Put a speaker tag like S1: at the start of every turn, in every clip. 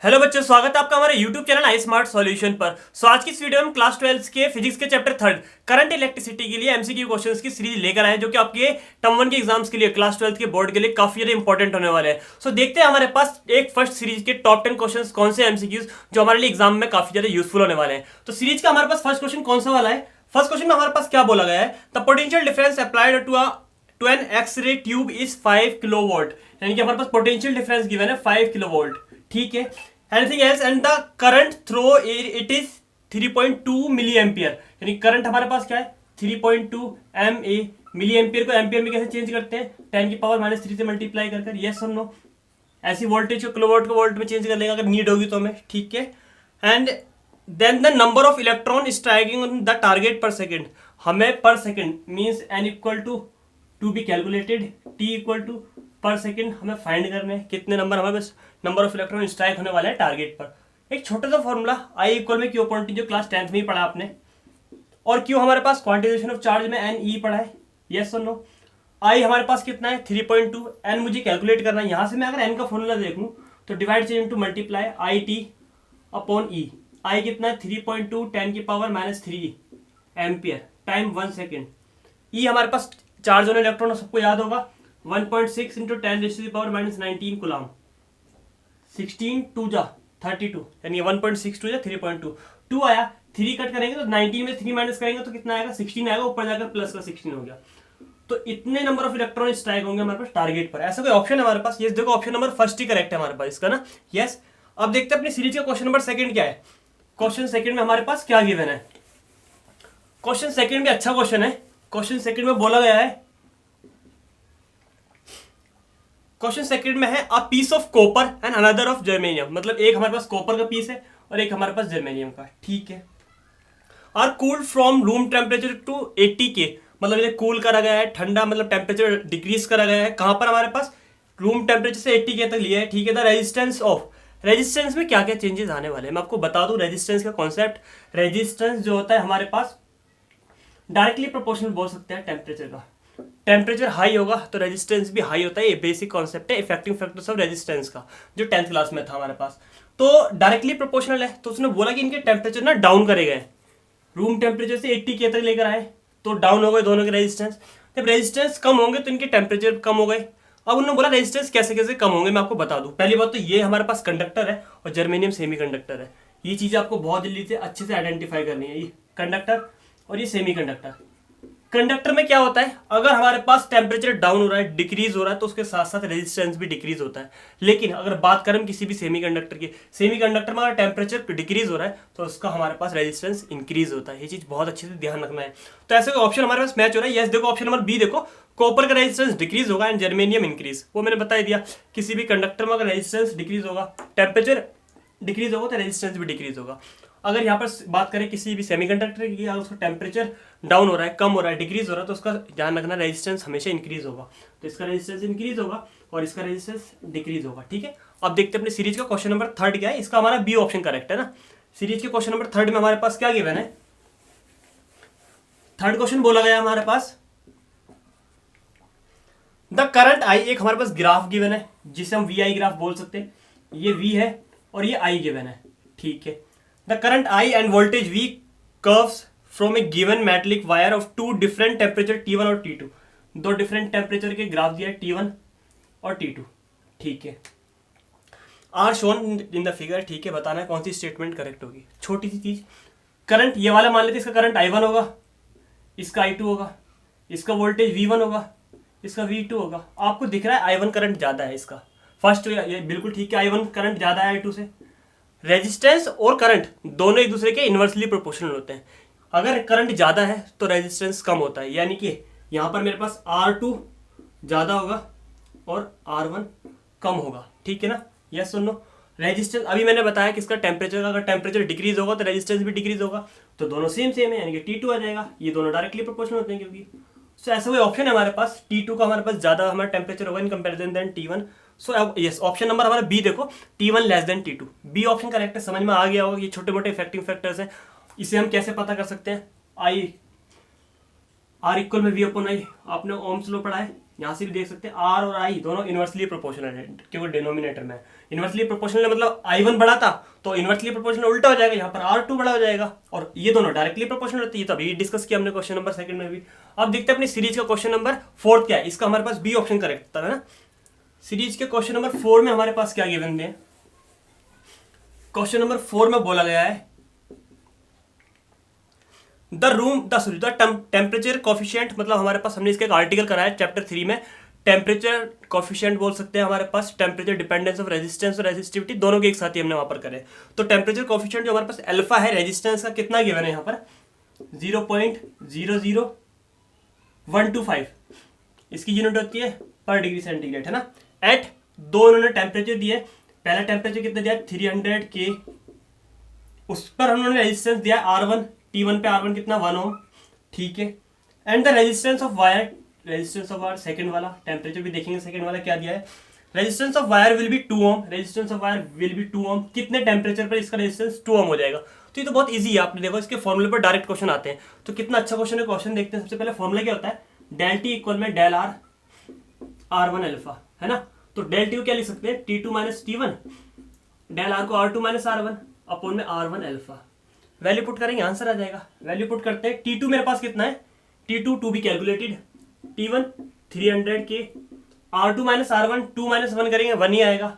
S1: Hello बच्चों, स्वागत है आपका हमारे YouTube चैनल आई स्मार्ट सॉल्यूशन पर। आज की इस वीडियो में हम क्लास 12 के फिजिक्स के चैप्टर 3 करंट इलेक्ट्रिसिटी के लिए एमसीक्यू क्वेश्चंस की सीरीज लेकर आए, जो कि आपके टर्म 1 के एग्जाम्स के लिए क्लास 12 के बोर्ड के लिए काफी ज्यादा इंपॉर्टेंट होने वाले हैं। देखते हैं हमारे पास एक फर्स्ट सीरीज के टॉप 10 क्वेश्चन कौन से एमसीक्यूज जो हमारे लिए एग्जाम में काफी ज्यादा यूजफुल होने वाले हैं। तो सीरीज का हमारे पास फर्स्ट क्वेश्चन कौन सा वाला है? फर्स्ट क्वेश्चन में हमारे पास क्या बोला गया है? The potential difference applied to an X ray tube is 5 kilovolt. यानी कि हमारे पास पोटेंशियल डिफरेंस गिवन है 5 किलोवोल्ट। ठीक है, anything else and the current through it is 3.2 milli ampere. यानी करंट हमारे पास क्या है? 3.2 MA। मिली एम्पियर को एम्पियर में कैसे चेंज करते हैं? 10 की पावर -3 से मल्टीप्लाई कर यस और नो। ऐसी वोल्टेज को किलोवाट को वोल्ट में चेंज कर लेगा अगर नीड होगी तो हमें। ठीक है, and then the number of electron striking on the target per second. हमें per second means n equal to be calculated, t equal to per second हमें फाइंड करने हैं कितने नंबर हमारे पास नंबर ऑफ इलेक्ट्रॉन स्ट्राइक होने वाले हैं टारगेट पर। एक छोटा सा फॉर्मूला I इक्वल में क्यू क्वांटिटी, जो क्लास 10th में ही पढ़ा आपने। और क्यू हमारे पास क्वांटिजेशन ऑफ चार्ज में NE पढ़ा है, यस और नो। I हमारे पास कितना है? 3.2। n मुझे कैलकुलेट करना है। यहाँ से मैं अगर n का फॉर्मूला देख लूँ तो डिवाइड से into multiply IT upon E। I कितना है? 3.2 10 की power -3 ampere time 1 second. E हमारे पास चार्ज ऑन इलेक्ट्रॉन सबको याद होगा 1.6 इंटू 10⁻⁻19 कूलम। 16 2 जा 32, यानी 1.62 या 3.2। 2 आया, 3 कट करेंगे तो 19 में 3 माइनस करेंगे तो कितना आएगा? 16 आएगा, ऊपर जाकर प्लस का 16 हो गया। तो इतने नंबर ऑफ इलेक्ट्रॉन स्ट्राइक होंगे हमारे पास टारगेट पर। ऐसा कोई ऑप्शन है हमारे पास? ये देखो, ऑप्शन नंबर फर्स्ट ही करेक्ट है हमारे पास इसका ना, यस। अब देखते हैं अपनी सीरीज का क्वेश्चन नंबर सेकंड क्या है। क्वेश्चन सेकंड में हमारे पास क्या गिवन है? क्वेश्चन सेकंड में अच्छा क्वेश्चन है। क्वेश्चन सेकंड में बोला गया है, क्वेश्चन सेकंड में है a piece of copper and another of germanium. मतलब एक हमारे पास कॉपर का पीस है और एक हमारे पास जर्मेनियम का। ठीक है, are cooled from room temperature to 80 K. मतलब इन्हें कूल करा गया है, ठंडा मतलब टेम्परेचर डिक्रीज करा गया है। कहां पर? हमारे पास रूम टेम्परेचर से 80 के तक लिया है। ठीक है, द रेजिस्टेंस ऑफ, रेजिस्टेंस में क्या क्या चेंजेस आने वाले हैं मैं आपको बता दूं। रेजिस्टेंस का कॉन्सेप्ट, रेजिस्टेंस जो होता है हमारे पास डायरेक्टली प्रोपोर्शनल बोल सकते हैं टेम्परेचर का। टेम्परेचर हाई होगा तो रेजिस्टेंस भी हाई होता है। ये बेसिक कॉन्सेप्ट है इफेक्टिव फैक्टर्स ऑफ रेजिस्टेंस का, जो 10th क्लास में था हमारे पास। तो डायरेक्टली प्रोपोर्शनल है, तो उसने बोला कि इनके टेम्परेचर ना डाउन करे गए। रूम टेम्परेचर से 80 के तक लेकर आए तो डाउन हो गए दोनों के रेजिस्टेंस। जब रेजिस्टेंस कम होंगे तो इनके टेम्परेचर कम हो गए। अब उन्होंने बोला रेजिस्टेंस कैसे कैसे कम होंगे मैं आपको बता दूं। पहली बात तो ये हमारे पास कंडक्टर है और जर्मेनियम सेमी कंडक्टर है। ये चीज़ आपको बहुत जल्दी से अच्छे से आइडेंटिफाई करनी है, ये कंडक्टर और ये सेमी कंडक्टर। कंडक्टर में क्या होता है? अगर हमारे पास टेम्परेचर डाउन हो रहा है, डिक्रीज हो रहा है, तो उसके साथ साथ रेजिस्टेंस भी डिक्रीज होता है। लेकिन अगर बात करें किसी भी सेमीकंडक्टर की, सेमीकंडक्टर में अगर टेम्परेचर डिक्रीज हो रहा है तो उसका हमारे पास रेजिस्टेंस इंक्रीज होता है। ये चीज बहुत अच्छे से ध्यान रखना है। तो ऐसे ऑप्शन हमारे पास मैच हो रहा है। यस देखो, ऑप्शन नंबर बी देखो, कॉपर का रेजिस्टेंस डिक्रीज होगा एंड जर्मेनियम इंक्रीज। वो मैंने बता दिया, किसी भी कंडक्टर में अगर रेजिस्टेंस डिक्रीज होगा, टेम्परेचर डिक्रीज होगा तो रेजिस्टेंस भी डिक्रीज होगा। अगर यहाँ पर बात करें किसी भी सेमीकंडक्टर की, अगर उसका टेम्परेचर डाउन हो रहा है, कम हो रहा है, डिक्रीज हो रहा है, तो उसका ध्यान रखना रेजिस्टेंस हमेशा इंक्रीज होगा। तो इसका रेजिस्टेंस इंक्रीज होगा और इसका रेजिस्टेंस डिक्रीज होगा। ठीक है, अब देखते हैं अपने सीरीज का क्वेश्चन नंबर 3 क्या है। इसका हमारा बी ऑप्शन करेक्ट है ना। सीरीज के क्वेश्चन नंबर 3 में हमारे पास क्या गिवन है? थर्ड क्वेश्चन बोला गया हमारे पास, द करंट आई, एक हमारे पास ग्राफ गिवन है जिसे हम VI ग्राफ बोल सकते हैं। ये V है और ये I गिवन है। ठीक है, the current I end voltage V curves from A given metallic wire of 2 different temperature T1 और T2। 2 डिफरेंट टेम्परेचर के ग्राफ दिया है T1 और T2। ठीक है, are shown in the figure. ठीक है, बताना है कौन सी स्टेटमेंट करेक्ट होगी। छोटी सी चीज, करंट ये वाला मान लेते, इसका करंट I1 होगा, इसका I2 होगा, इसका वोल्टेज V1 होगा, इसका V2 होगा। आपको दिख रहा है I1 करंट ज्यादा है इसका। फर्स्ट ये बिल्कुल ठीक है, I1 करंट ज्यादा है I2 से। रेजिस्टेंस और करंट दोनों एक दूसरे के इन्वर्सली प्रोपोर्शनल होते हैं। अगर करंट ज्यादा है तो रेजिस्टेंस कम होता है, यानी कि यहाँ पर मेरे पास R2 ज्यादा होगा और R1 कम होगा। ठीक है ना, यस सुन लो। रेजिस्टेंस अभी मैंने बताया कि इसका टेम्परेचर का, अगर टेम्परेचर डिक्रीज होगा तो रेजिस्टेंस भी डिक्रीज होगा, तो दोनों सेम सेम है, यानी कि T2 आ जाएगा। ये दोनों डायरेक्टली प्रोपोर्शनल होते हैं क्योंकि। सो ऐसा कोई ऑप्शन है हमारे पास, T2 का हमारे पास ज्यादा हमारा टेम्परेचर होगा in comparison than T1। So yes, option number हमारा बी देखो, T1 less than T2। B option correct है। समझ में आ गया होगा, ये छोटे मोटे इफेक्टिव फैक्टर्स हैं। इसे हम कैसे पता कर सकते हैं? आर इक्वल में वी अपॉन आई, आपने ओम्स लॉ पढ़ा है, यहाँ से भी देख सकते हैं आर और आई दोनों इनवर्सली प्रोपोर्शनल है, केवल डिनोमिनेटर में इनवर्सली प्रोपोर्शनल मतलब I1 बड़ा था तो इनवर्सली प्रोपोर्शनल उल्टा हो जाएगा, यहाँ पर R2 बड़ा हो जाएगा, और ये दोनों डायरेक्टली प्रोपोर्शनल होती है। तभी डिस्कस किया हमने क्वेश्चन नंबर 2 में भी। अब देखते हैं अपनी सीरीज का क्वेश्चन नंबर 4 क्या है। इसका हमारे पास बी ऑप्शन करेक्ट था ना। सीरीज के क्वेश्चन नंबर 4 में हमारे पास क्या गिवन है, क्वेश्चन नंबर 4 में बोला गया है द टेम्परेचर कोफिशिएंट, मतलब हमारे पास हमने इसका एक आर्टिकल करा है चैप्टर 3 में, टेम्परेचर कोफिशिएंट बोल सकते हैं हमारे पास, टेम्परेचर डिपेंडेंस ऑफ रेजिस्टेंस और रेजिस्टिविटी दोनों के एक साथ ही हमने वहां पर करे। तो टेम्परेचर कोफिशिएंट जो हमारे पास अल्फा है, रेजिस्टेंस का कितना गिवन है यहाँ पर 0.00125, इसकी यूनिट होती है पर डिग्री सेंटीग्रेड है ना। एट दो उन्होंने टेम्परेचर दिए, पहला टेम्परेचर कितना दिया 300 के, उस पर उन्होंने रेजिस्टेंस दिया R1, T1 पे R1 कितना 1 ओम, ठीक है। And the resistance of wire, resistance of wire second वाला टेम्परेचर भी देखेंगे, सेकंड वाला क्या दिया है, resistance of wire will be 2 ohm, resistance of wire will be 2 ohm, कितने टेम्परेचर पर इसका रेजिस्टेंस 2 ओम हो जाएगा। तो ये तो बहुत इजी है, आपने देखो इसके फॉर्मूले पर डायरेक्ट क्वेश्चन आते हैं, तो कितना अच्छा क्वेश्चन है। क्वेश्चन देखते हैं, सबसे पहले फॉर्मूला क्या होता है, डेल टी इक्वल में डेल आर R1 अल्फा है ना। तो डेल टी को क्या लिख सकते हैं T2 minus T1, del are को R2 माइनस R1 अपॉन में R1 अल्फा। वैल्यू पुट करेंगे आंसर आ जाएगा। वैल्यू पुट करते हैं, T2 मेरे पास कितना है, T2 to be calculated, T1 300 के, R2 माइनस R1 2 माइनस 1 करेंगे 1 ही आएगा,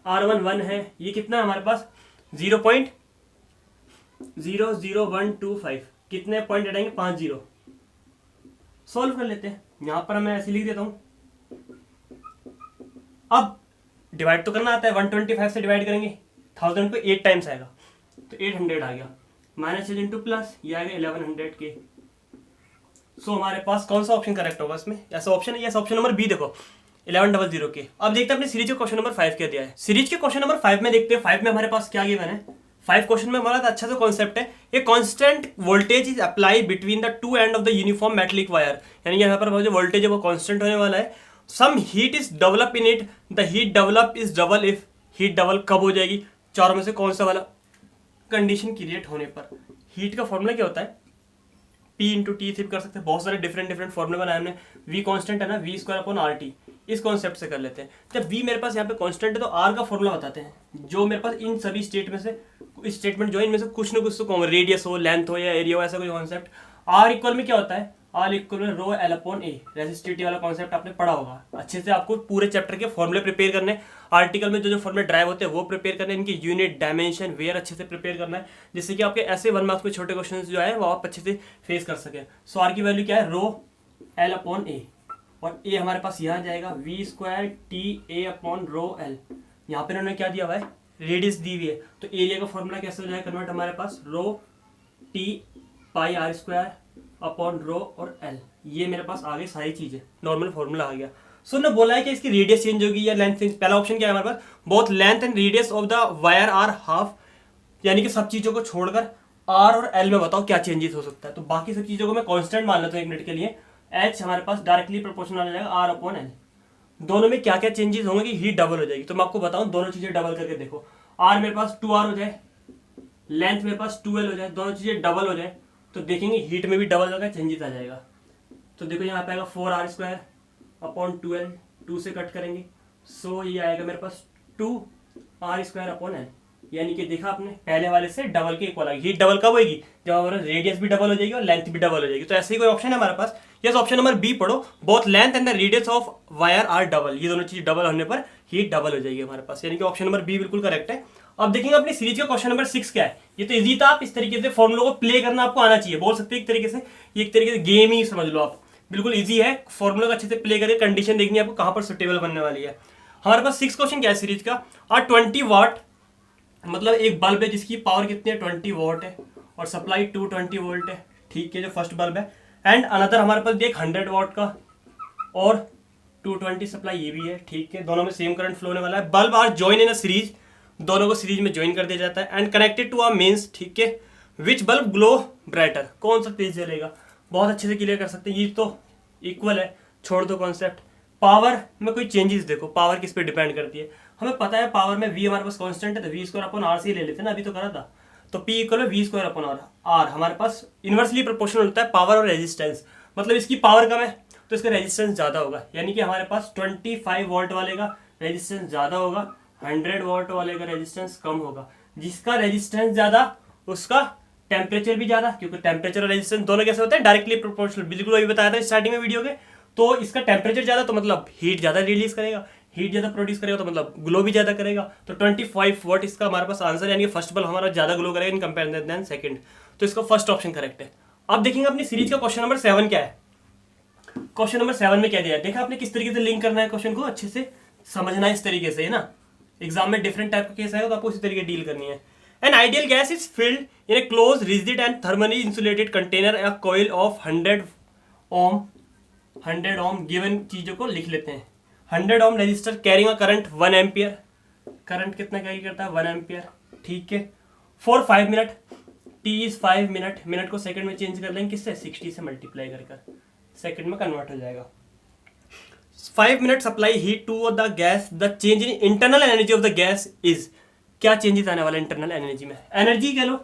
S1: R1 1 है, ये कितना है हमारे पास 0.00125, कितने पॉइंट हटाएंगे 5 0। सॉल्व कर लेते हैं, यहां पर मैं ऐसे लिख देता हूं। अब डिवाइड तो करना आता है, 125 से डिवाइड करेंगे 1000 को 8 टाइम्स आएगा, तो 800 आ गया, माइनस इंटू प्लस ये आएगा 1100 के। सो हमारे पास कौन सा ऑप्शन करेक्ट होगा इसमें, ऐसा ऑप्शन है, यस ऑप्शन नंबर बी देखो 1100 के। अब देखते हैं अपने सीरीज के क्वेश्चन नंबर 5 क्या दिया है। सीरीज के क्वेश्चन नंबर 5 में देखते हैं, 5 में हमारे पास क्या गिवन है। 5 क्वेश्चन में हमारा अच्छा सा कॉन्सेप्ट है, a constant voltage is apply between the two end of the uniform metallic wire, यानी यहाँ पर जो वोल्टेज है वो कांस्टेंट होने वाला है। Some heat is develop in it, the heat develop is double if, heat double कब हो जाएगी, चारों में से कौन सा वाला कंडीशन क्रिएट होने पर। हीट का फॉर्मूला क्या होता है, P इंटू टी से भी कर सकते हैं, बहुत सारे डिफरेंट फॉर्मूले बनाए हमने। V कांस्टेंट है ना, V स्क्वायर अपॉन RT, इस कॉन्सेप्ट से कर लेते हैं। जब V मेरे पास यहाँ पे कांस्टेंट है तो R का फॉर्मूला बताते हैं, जो मेरे पास इन सभी स्टेट में से स्टेटमेंट जो है इनमें से कुछ ना कुछ तो कॉमन, रेडियस हो, लेंथ हो या एरिया हो, ऐसा कोई कॉन्सेप्ट। R इक्वल में क्या होता है, R इक्वल में रो एल अपॉन ए, रेसिस्टिविटी वाला कॉन्सेप्ट आपने पढ़ा होगा अच्छे से। आपको पूरे चैप्टर के फॉर्मूले प्रिपेयर करने, आर्टिकल में जो फॉर्मूले ड्राइव होते हैं वो प्रिपेयर करने, इनकी यूनिट डायमेंशन वेयर अच्छे से प्रिपेयर करना है, जिससे कि आपके ऐसे 1 मार्क्स में छोटे क्वेश्चन जो है वो आप अच्छे से फेस कर सके। सो R की वैल्यू क्या है, रो एल अपॉन ए, और ए हमारे पास यहाँ जाएगा V square T A upon rho L. यहाँ पे उन्होंने क्या दिया हुआ है, रेडियस दी हुई है, तो एरिया का फॉर्मूला कैसे हो जाएगा कन्वर्ट, हमारे पास rho T pi R square upon rho और एल, ये मेरे पास आ गई सारी चीजें, नॉर्मल फॉर्मूला आ गया। सो ने बोला है कि इसकी रेडियस चेंज होगी या लेंथ चेंज। पहला ऑप्शन क्या है हमारे पास, both length and radius of the wire are half, यानी कि सब चीजों को छोड़कर आर और एल में बताओ क्या चेंजेस हो सकता है। तो बाकी सब चीजों को मैं कांस्टेंट मान लेता हूँ 1 मिनट के लिए। एच हमारे पास डायरेक्टली प्रोपोर्शनल आ जाएगा आर अपॉन एल। दोनों में क्या क्या चेंजेस होंगे कि हीट डबल हो जाएगी, तो मैं आपको बताऊं दोनों चीजें डबल करके देखो। आर मेरे पास 2R हो जाए, लेंथ मेरे पास 2L हो जाए, दोनों चीजें डबल हो जाए तो देखेंगे हीट में भी डबल होगा, चेंजेस आ जाएगा। तो देखो यहाँ पे आएगा 4R स्क्वायर अपॉन 2L, 2 से कट करेंगे, सो ये आएगा मेरे पास 2R स्क्वायर अपॉन एल, यानी कि देखा आपने पहले वाले से डबल के इक्वल आएगी। हीट डबल कब होगी, जब हमारा रेडियस भी डबल हो जाएगी और लेंथ भी डबल हो जाएगी। तो ऐसे ही कोई ऑप्शन है हमारे पास, यस ऑप्शन नंबर बी पढ़ो, both length and the radius of wire are double, ये दोनों चीज डबल होने पर हीट डबल हो जाएगी हमारे पास, यानी कि ऑप्शन नंबर बी बिल्कुल करेक्ट है। अब देखेंगे अपनी सीरीज का क्वेश्चन नंबर 6 क्या है। ये तो इजी था, आप इस तरीके से फॉर्मुलों को प्ले करना आपको आना चाहिए, बोल सकते हैं एक तरीके से, ये एक तरीके से गेम ही समझ लो आप, बिल्कुल इजी है। फॉर्मुला को अच्छे से प्ले करके कंडीशन देखनी है आपको कहां पर सुटेबल बनने वाली है। हमारे पास 6 क्वेश्चन क्या है सीरीज का, और 20 वाट, मतलब एक बल्ब है जिसकी पावर कितनी है 20 वॉट है और सप्लाई 220 वोल्ट है, ठीक है, जो फर्स्ट बल्ब है। एंड अनदर हमारे पास देख 100 वाट का और 220 सप्लाई, ये भी है, ठीक है, दोनों में सेम करंट फ्लो होने वाला है। Bulb are join in a series, दोनों को सीरीज में ज्वाइन कर दिया जाता है। And connected to a mains, ठीक है, विच बल्ब ग्लो ब्राइटर, कौन सा तेज जलेगा, बहुत अच्छे से क्लियर कर सकते हैं। ये तो इक्वल है, छोड़ दो कॉन्सेप्ट। पावर में कोई चेंजेस देखो, पावर किस पे डिपेंड करती है, हमें पता है पावर में V हमारे पास कांस्टेंट है, तो V स्क्वायर अपॉन आर से ही ले लेते हैं ना, अभी तो करा था। तो P इक्वल है V square upon R, R हमारे पास इनवर्सली प्रोपोर्शनल होता है पावर और रेजिस्टेंस। मतलब इसकी पावर कम है तो इसका रेजिस्टेंस ज़्यादा होगा, यानी कि हमारे पास 25 वोल्ट वाले का रेजिस्टेंस ज़्यादा होगा, 100 वोल्ट वाले का रेजिस्टेंस कम होगा। जिसका रेजिस्टेंस ज़्यादा उसका टेम्परेचर भी ज़्यादा, क्योंकि टेम्परेचर और रेजिस्टेंस दोनों कैसे होते हैं, डायरेक्टली प्रोपोर्शनल, बिल्कुल वही बताया था स्टार्टिंग में वीडियो के। तो इसका टेम्परेचर ज़्यादा तो मतलब हीट ज़्यादा रिलीज करेगा, हीट ज़्यादा प्रोड्यूस करेगा तो मतलब ग्लो भी ज़्यादा करेगा। तो 25 वॉट इसका हमारे पास आंसर, यानी कि फर्स्ट बल्ब हमारा ज़्यादा ग्लो करेगा इन कंपेरिजन देन सेकंड। तो इसका फर्स्ट ऑप्शन करेक्ट है। अब देखेंगे अपनी सीरीज का क्वेश्चन नंबर 7 क्या है। क्वेश्चन नंबर 7 में क्या दिया है, देखा आपने किस तरीके से लिंक करना है क्वेश्चन को, अच्छे से समझना है इस तरीके से, है ना। एग्जाम में डिफरेंट टाइप का केस आएगा तो आपको उसी तरीके डील करनी है। An ideal gas is filled in a closed rigid and thermally insulated container, a coil of 100 ohm given चीजों को लिख लेते हैं। 100 ohm resistor carrying a current 1 ampere, current कितना कैरी करता है 1 एम्पियर, ठीक है। For 5 minute, T is 5 minute, minute को सेकंड में चेंज कर लेंगे किससे, 60 से मल्टीप्लाई कर सेकंड में कन्वर्ट हो जाएगा। 5 minute supply heat to the gas, the change in internal energy of the gas is, क्या चेंजेस आने वाला इंटरनल एनर्जी में, एनर्जी कह लो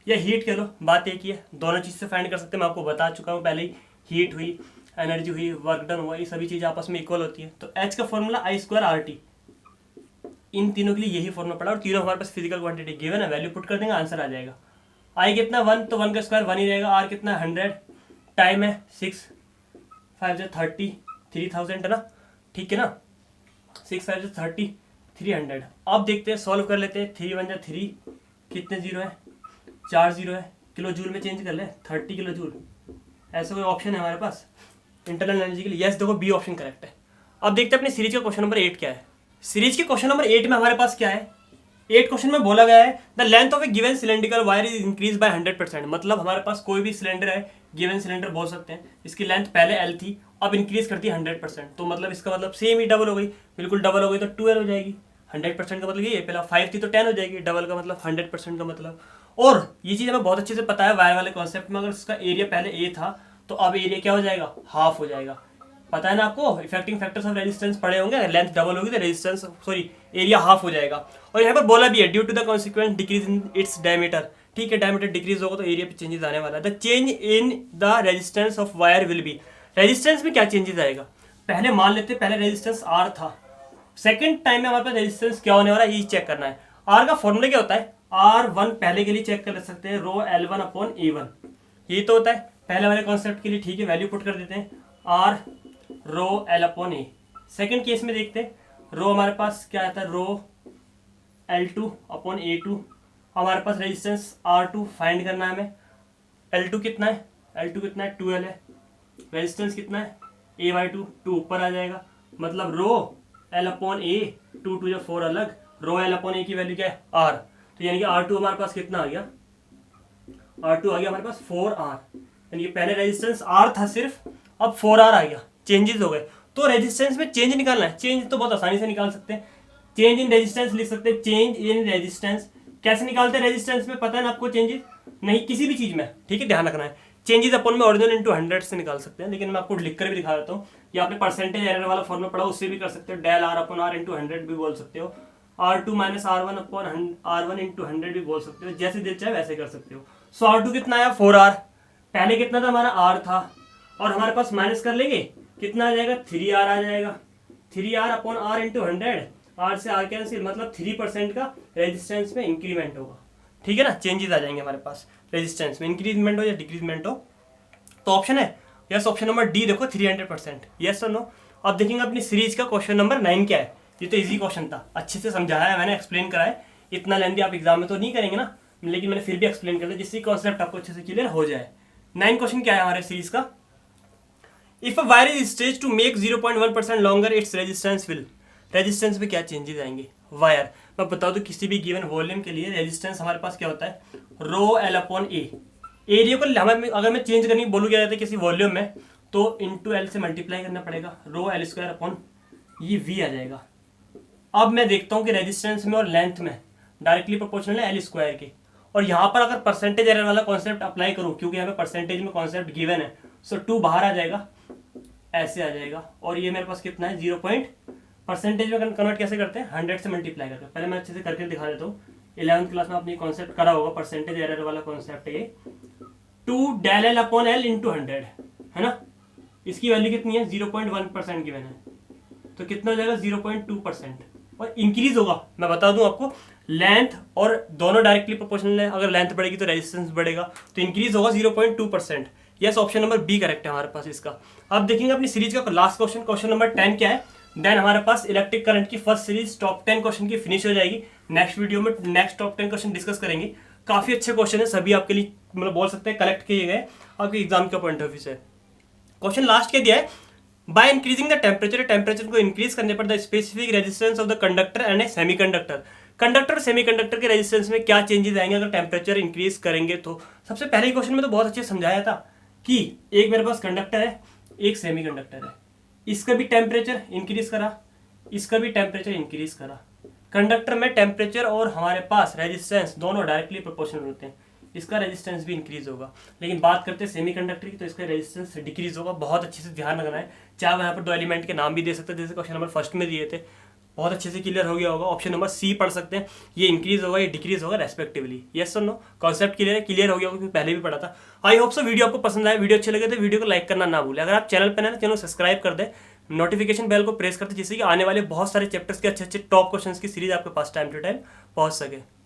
S1: या हीट कह लो, बात एक ही है, दोनों चीज से फाइंड कर सकते हैं। मैं आपको बता चुका हूँ पहले ही, हीट हुई, एनर्जी हुई, वर्क डन हुआ, ये सभी चीजें आपस में इक्वल होती है। तो एच का फॉर्मूला I²RT, इन तीनों के लिए यही फॉर्मूला पड़ा और तीनों हमारे पास फिजिकल क्वांटिटी गिवन है, वैल्यू पुट कर देंगे आंसर आ जाएगा। आई कितना 1, तो 1 का स्क्वायर 1 ही रहेगा। आर कितना 100, टाइम है 6, 5 30, 3000 है ना, ठीक है ना, 6 5 30, 300। अब देखते हैं, सॉल्व कर लेते हैं। 3 1 3, कितने जीरो है, 4 जीरो है, किलो जूल में चेंज कर ले, 30 किलो जूल, ऐसा कोई ऑप्शन है हमारे पास इंटरनल एनर्जी के लिए, यस देखो बी ऑप्शन करेक्ट है। अब देखते हैं अपनी सीरीज का क्वेश्चन नंबर 8 क्या है। सीरीज के क्वेश्चन नंबर 8 में हमारे पास क्या है, 8 क्वेश्चन में बोला गया है the length of A given cylindrical wire is increase by 100%, मतलब हमारे पास कोई भी सिलेंडर है, गिवन सिलेंडर बोल सकते हैं, इसकी लेंथ पहले L थी, अब इंक्रीज करती है 100%, तो मतलब इसका मतलब सेम ही डबल हो गई, बिल्कुल डबल हो गई तो 2L हो जाएगी। 100% का मतलब ये, पहला 5 थी तो 10 हो जाएगी, डबल का मतलब 100% का मतलब। और ये चीज़ हमें बहुत अच्छे से पता है वायर वाले कॉन्सेप्ट में, अगर इसका एरिया पहले A था तो अब एरिया क्या हो जाएगा, हाफ हो जाएगा। पता है ना आपको, इफेक्टिंग फैक्टर्स ऑफ रेजिस्टेंस पढ़े होंगे, लेंथ डबल होगी तो रेजिस्टेंस एरिया हाफ हो जाएगा। और यहाँ पर बोला भी है due to the consequence decrease in its diameter, ठीक है, डायमीटर डिक्रीज होगा तो एरिया पे चेंजेस आने वाला है। The change in the resistance of wire will B, resistance में क्या चेंजेस आएगा, पहले मान लेते पहले रेजिस्टेंस R था, सेकंड टाइम में हमारे पास रेजिस्टेंस क्या होने वाला है ये चेक करना है। R का फॉर्मूला क्या होता है, R1 पहले के लिए चेक कर सकते हैं, रो L1/A1, ये तो होता है पहले वाले कॉन्सेप्ट के लिए, ठीक है, वैल्यू पुट कर देते हैं R रो L/A। सेकंड केस में देखते हैं, रो हमारे पास क्या आता है, रो L2/A2, हमारे पास रेजिस्टेंस R2 फाइंड करना है हमें, L2 कितना है, L2 कितना है 2L है, रेजिस्टेंस कितना है A/2, 2 ऊपर आ जाएगा, मतलब रो L/A, 2 2 4 अलग, रो L/A की वैल्यू क्या है R, तो यानी कि R2 हमारे पास कितना आ गया, R2 आ गया हमारे पास 4R, यानी कि पहले रेजिस्टेंस R था सिर्फ, अब 4R आ गया, चेंजेस हो गए। तो रेजिस्टेंस में चेंज निकालना है, चेंज तो बहुत आसानी से निकाल सकते हैं, चेंज इन रेजिस्टेंस लिख सकते हैं, चेंज इन रेजिस्टेंस कैसे निकालते हैं, रेजिस्टेंस में पता है ना आपको चेंजेस, नहीं किसी भी चीज में, ठीक है, ध्यान रखना है, चेंजेस अपन में ओरिजिनल इनटू 100 से निकाल सकते हैं, लेकिन मैं आपको लिख कर भी दिखा देता हूँ, या आपने परसेंटेज एरर वाला फॉर्मूला पढ़ा उससे भी कर सकते हो, डेल R/R इंटू 100 भी बोल सकते हो, R2 - R1 इंटू 100 भी बोल सकते हो, जैसे दिल चाहे वैसे कर सकते हो। सो R2 कितना आया 4R, पहले कितना था हमारा R था, और हमारे पास माइनस कर लेंगे कितना आ जाएगा 3R आ जाएगा, 3R/R इंटू 100, R से R कैंसिल, मतलब 3% का रेजिस्टेंस में इंक्रीमेंट होगा, ठीक है ना, चेंजेस आ जाएंगे हमारे पास रेजिस्टेंस में, इंक्रीजमेंट हो या डिक्रीजमेंट हो। तो ऑप्शन है यस, ऑप्शन नंबर डी देखो 300%, यस और नो। अब देखेंगे अपनी सीरीज का क्वेश्चन नंबर 9 क्या है। ये तो इजी क्वेश्चन था, अच्छे से समझाया है मैंने, एक्सप्लेन करा है, इतना लेंदी आप एग्जाम में तो नहीं करेंगे ना, लेकिन मैंने फिर भी एक्सप्लेन कर दिया जिससे कॉन्सेप्ट आपको अच्छे से क्लियर हो जाए। 9 क्वेश्चन क्या है हमारे सीरीज का, if a wire is stretched to make 0.1% longer its resistance will, resistance में क्या चेंजेस आएंगे वायर, मैं बता दूं किसी भी गिवन वॉल्यूम के लिए रेजिस्टेंस हमारे पास क्या होता है, रो L/A, एरिया को हमें अगर मैं चेंज करनी बोलूँ क्या रहता है किसी वॉल्यूम में, तो इंटू L से मल्टीप्लाई करना पड़ेगा, रो L² ये V आ जाएगा। अब मैं देखता हूँ कि रेजिस्टेंस में और लेंथ में डायरेक्टली प्रोपोर्शनल है L² के, और यहाँ पर अगर परसेंटेज एरर वाला कॉन्सेप्ट अप्लाई करूँ, क्योंकि यहाँ पे परसेंटेज में कॉन्सेप्ट गिवन है, सो 2 बाहर आ जाएगा, ऐसे आ जाएगा, और ये मेरे पास कितना है 0. परसेंटेज में कन्वर्ट कैसे करते हैं, 100 से मल्टीप्लाई करते हैं, पहले मैं अच्छे से करके दिखा देता हूँ। 11th क्लास में आपने कॉन्सेप्ट करा होगा, परसेंटेज एरर वाला कॉन्सेप्ट है ये, 2 del L/L इंटू 100 है ना, इसकी वैल्यू कितनी है 0.1% गिवन है, तो कितना हो जाएगा 0.2%। और इंक्रीज होगा, मैं बता दूं आपको, लेंथ और दोनों डायरेक्टली प्रोपोर्शनल है, अगर लेंथ बढ़ेगी तो रेजिस्टेंस बढ़ेगा, तो इंक्रीज होगा 0.2%। Yes, option number B correct है हमारे पास इसका। अब देखेंगे अपनी सीरीज का लास्ट क्वेश्चन, क्वेश्चन नंबर 10 क्या है। देन हमारे पास इलेक्ट्रिक करंट की फर्स्ट सीरीज टॉप 10 क्वेश्चन की फिनिश हो जाएगी। नेक्स्ट वीडियो में नेक्स्ट टॉप 10 क्वेश्चन डिस्कस करेंगे। काफी अच्छे क्वेश्चन है, सभी आपके लिए मतलब बोल सकते हैं कलेक्ट किए गए आपके एग्जाम का पॉइंट ऑफ व्यू से। क्वेश्चन लास्ट क्या दिया है, बाय इंक्रीजिंग द टेम्परेचर को इंक्रीज करने पर the specific resistance of the conductor and A semiconductor. Conductor और सेमीकंडक्टर के रेजिस्टेंस में क्या चेंजेस आएंगे अगर टेम्परेचर इंक्रीज करेंगे तो। सबसे पहले क्वेश्चन में तो बहुत अच्छे समझाया था कि एक मेरे पास कंडक्टर है, एक सेमीकंडक्टर है, इसका भी टेम्परेचर इंक्रीज करा, इसका भी टेम्परेचर इंक्रीज करा। कंडक्टर में टेम्परेचर और हमारे पास रेजिस्टेंस दोनों डायरेक्टली प्रोपोर्शनल होते हैं, इसका रेजिस्टेंस भी इंक्रीज होगा। लेकिन बात करते हैं सेमीकंडक्टर की, तो इसका रेजिस्टेंस डिक्रीज होगा। बहुत अच्छे से ध्यान रखना है, चाहे वहाँ पर दो एलिमेंट के नाम भी दे सकते हैं, जैसे क्वेश्चन नंबर फर्स्ट में दिए थे, बहुत अच्छे से क्लियर हो गया होगा। ऑप्शन नंबर सी पढ़ सकते हैं, ये इंक्रीज होगा, ये डिक्रीज होगा रेस्पेक्टिवली। यस और नो, कॉन्सेप्ट क्लियर है, क्लियर हो गया होगा, पहले भी पढ़ा था। आई होप सो वीडियो आपको पसंद आया, वीडियो अच्छे लगे तो वीडियो को लाइक करना ना भूलें। अगर आप चैनल पर नए हैं तो चैनल सब्सक्राइब कर दें, नोटिफिकेशन बेल को प्रेस करते, जिससे कि आने वाले बहुत सारे चैप्टर्स के अच्छे अच्छे टॉप क्वेश्चंस की सीरीज आपके पास टाइम टू टाइम पहुंच सके।